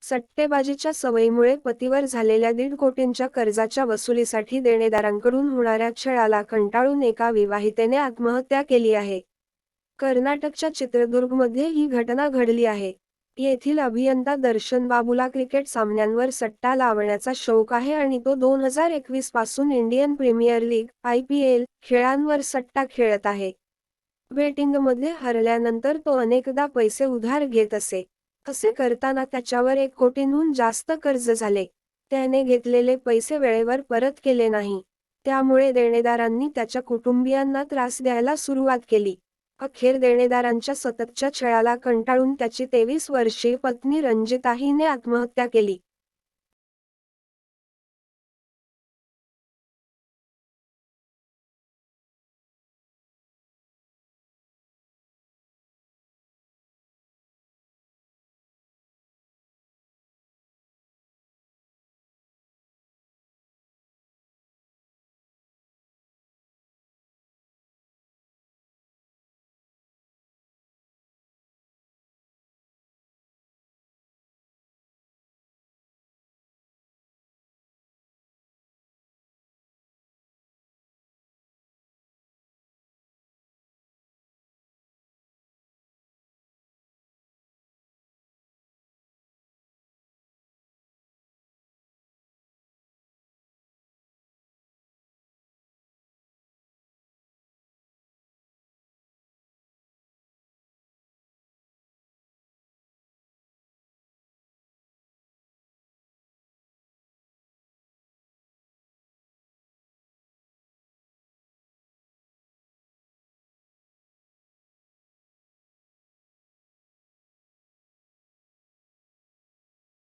सट्टेबाजीच्या सवयीमुळे पतीवर झालेल्या 1.5 कोटींच्या कर्जाच्या वसुलीसाठी देणेदारांकडून होणाऱ्या छळाला कंटाळून एका विवाहितेने आत्महत्या केली आहे. कर्नाटकच्या चित्रदुर्गमध्ये ही घटना घडली आहे. येथील अभियंता दर्शन बाबूला क्रिकेट सामन्यांवर सट्टा लावण्याचा शौक आहे आणि तो 2021 पासून इंडियन प्रीमियर लीग (IPL) खेळांवर सट्टा खेळत आहे. बेटिंगमध्ये हरल्यानंतर तो अनेकदा पैसे उधार घेत असे. असे करताना त्याच्यावर 1 कोटींहून जास्त कर्ज झाले. त्याने घेतलेले पैसे वेळेवर परत केले नाही. त्यामुळे देणेदारांनी त्याच्या कुटुंबियांना त्रास द्यायला सुरुवात केली. अखेर देणेदारांच्या सततच्या छळाला कंटाळून त्याची 23 वर्षीय पत्नी रंजिता हिने आत्महत्या केली.